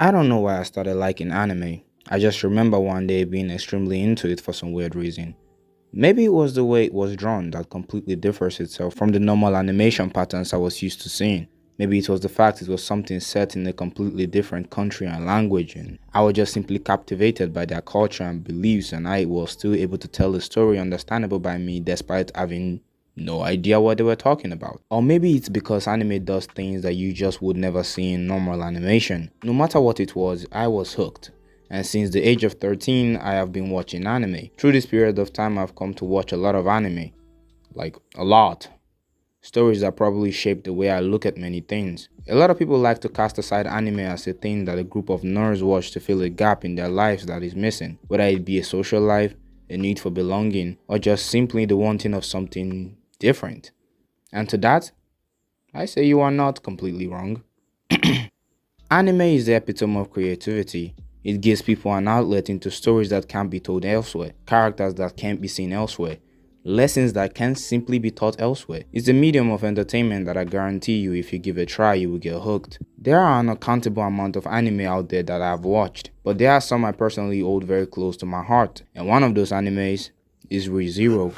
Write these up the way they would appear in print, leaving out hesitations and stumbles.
I don't know why I started liking anime. I just remember one day being extremely into it for some weird reason. Maybe it was the way it was drawn that completely differs itself from the normal animation patterns I was used to seeing. Maybe it was the fact it was something set in a completely different country and language, and I was just simply captivated by their culture and beliefs, and I was still able to tell a story understandable by me despite having no idea what they were talking about. Or maybe it's because anime does things that you just would never see in normal animation. No matter what it was, I was hooked. And since the age of 13, I have been watching anime. Through this period of time, I've come to watch a lot of anime. Like, a lot. Stories that probably shaped the way I look at many things. A lot of people like to cast aside anime as a thing that a group of nerds watch to fill a gap in their lives that is missing, whether it be a social life, a need for belonging, or just simply the wanting of something different. And to that, I say you are not completely wrong. Anime is the epitome of creativity. It gives people an outlet into stories that can't be told elsewhere, characters that can't be seen elsewhere, lessons that can't simply be taught elsewhere. It's a medium of entertainment that I guarantee you if you give it a try you will get hooked. There are an uncountable amount of anime out there that I've watched, but there are some I personally hold very close to my heart, and one of those animes is ReZero.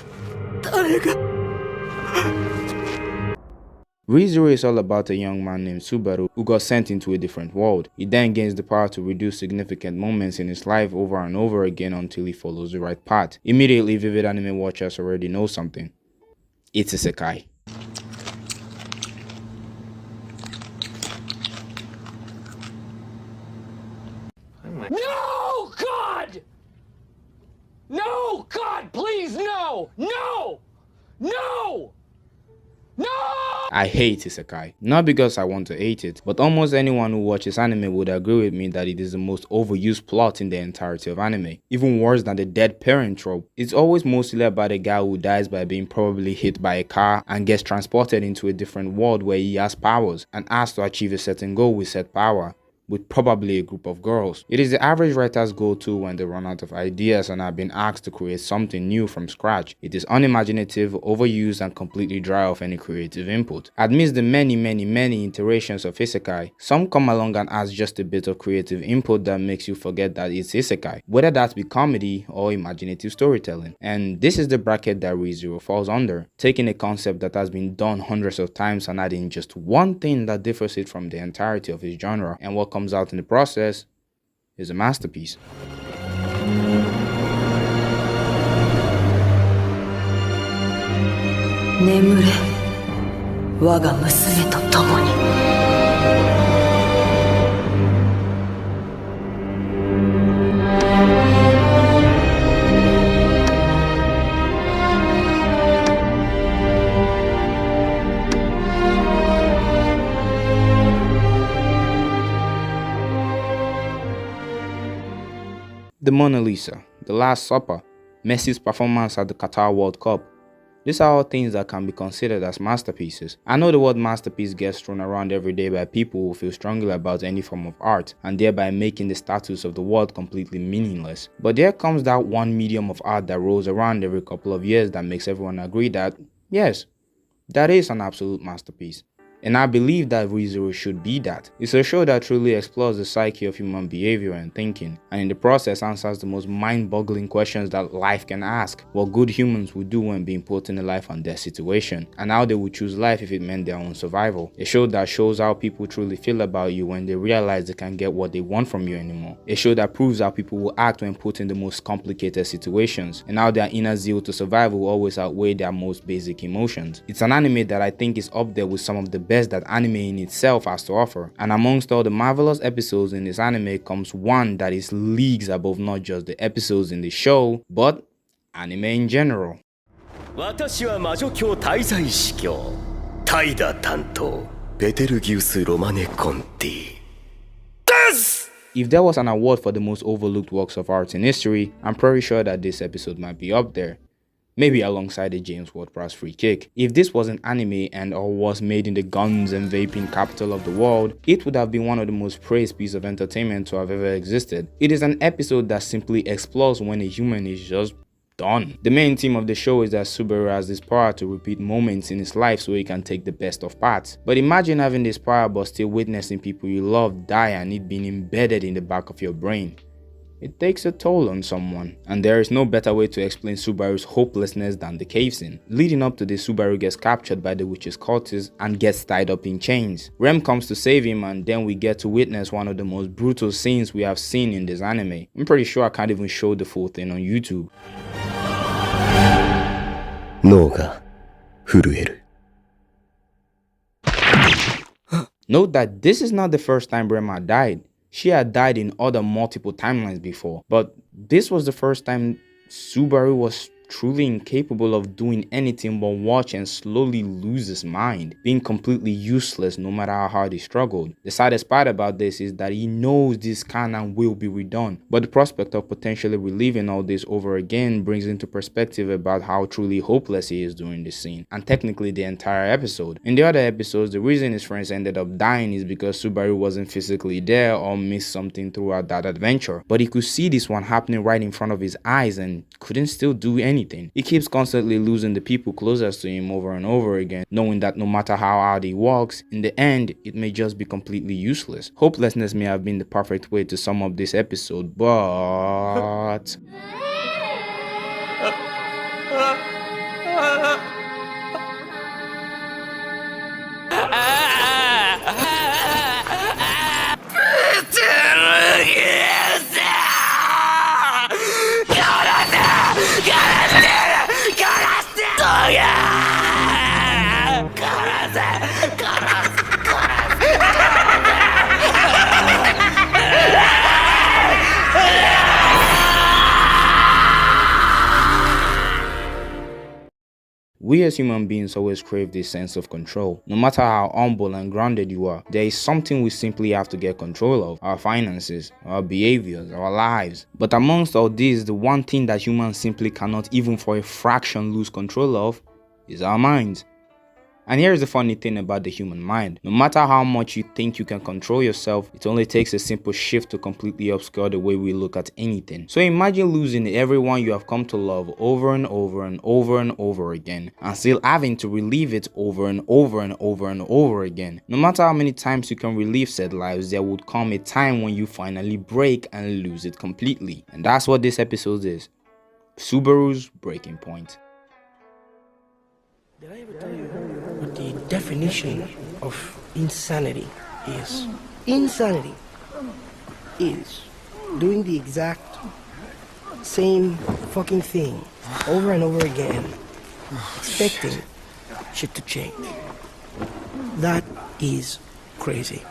ReZero is all about a young man named Subaru who got sent into a different world. He then gains the power to redo significant moments in his life over and over again until he follows the right path. Immediately, vivid anime watchers already know something. It's isekai. No, God! No, God, please, no! No! No! No! I hate isekai. Not because I want to hate it, but almost anyone who watches anime would agree with me that it is the most overused plot in the entirety of anime. Even worse than the dead parent trope. It's always mostly about a guy who dies by being probably hit by a car and gets transported into a different world where he has powers and has to achieve a certain goal with said power, with probably a group of girls. It is the average writer's go-to when they run out of ideas and are being asked to create something new from scratch. It is unimaginative, overused, and completely dry of any creative input. Amidst the many iterations of isekai, some come along and add just a bit of creative input that makes you forget that it's isekai, whether that be comedy or imaginative storytelling. And this is the bracket that ReZero falls under, taking a concept that has been done hundreds of times and adding just one thing that differs it from the entirety of its genre, and what comes out in the process is a masterpiece. 眠れ我が娘と共に The Mona Lisa, The Last Supper, Messi's performance at the Qatar World Cup. These are all things that can be considered as masterpieces. I know the word masterpiece gets thrown around every day by people who feel strongly about any form of art, and thereby making the status of the word completely meaningless. But there comes that one medium of art that rolls around every couple of years that makes everyone agree that, yes, that is an absolute masterpiece. And I believe that ReZero should be that. It's a show that truly explores the psyche of human behavior and thinking, and in the process answers the most mind-boggling questions that life can ask. What good humans would do when being put in a life and death situation, and how they would choose life if it meant their own survival. A show that shows how people truly feel about you when they realize they can't get what they want from you anymore. A show that proves how people will act when put in the most complicated situations, and how their inner zeal to survive will always outweigh their most basic emotions. It's an anime that I think is up there with some of the best that anime in itself has to offer, and amongst all the marvelous episodes in this anime comes one that is leagues above not just the episodes in the show, but anime in general. 私は魔女教滞在司教タイダ担当ベテルギウス・ロマネ・コンティです If there was an award for the most overlooked works of art in history, I'm pretty sure that this episode might be up there. Maybe alongside the James Ward-Prowse Free Kick. If this was an anime and or was made in the guns and vaping capital of the world, it would have been one of the most praised pieces of entertainment to have ever existed. It is an episode that simply explores when a human is just done. The main theme of the show is that Subaru has this power to repeat moments in his life so he can take the best of parts. But imagine having this power but still witnessing people you love die and it being embedded in the back of your brain. It takes a toll on someone, and there is no better way to explain Subaru's hopelessness than the cave scene. Leading up to this, Subaru gets captured by the witch's cultists and gets tied up in chains. Rem comes to save him, and then we get to witness one of the most brutal scenes we have seen in this anime. I'm pretty sure I can't even show the full thing on YouTube. 脳が震える。 Note that this is not the first time Rema died. She had died in other multiple timelines before, but this was the first time Subaru was truly incapable of doing anything but watch and slowly lose his mind, being completely useless no matter how hard he struggled. The saddest part about this is that he knows this can and will be redone, but the prospect of potentially reliving all this over again brings into perspective about how truly hopeless he is during this scene, and technically the entire episode. In the other episodes, the reason his friends ended up dying is because Subaru wasn't physically there or missed something throughout that adventure, but he could see this one happening right in front of his eyes and couldn't still do anything. He keeps constantly losing the people closest to him over and over again, knowing that no matter how hard he works, in the end, it may just be completely useless. Hopelessness may have been the perfect way to sum up this episode, but... We as human beings always crave this sense of control. No matter how humble and grounded you are, there is something we simply have to get control of: our finances, our behaviors, our lives. But amongst all these, the one thing that humans simply cannot even for a fraction lose control of is our minds. And here's the funny thing about the human mind. No matter how much you think you can control yourself, it only takes a simple shift to completely obscure the way we look at anything. So imagine losing everyone you have come to love over and over and over and over again, and still having to relive it over and over and over and over again. No matter how many times you can relive said lives, there would come a time when you finally break and lose it completely. And that's what this episode is. Subaru's breaking point. Did I ever tell you what the definition of insanity is? Insanity is doing the exact same fucking thing over and over again, expecting shit to change. That is crazy.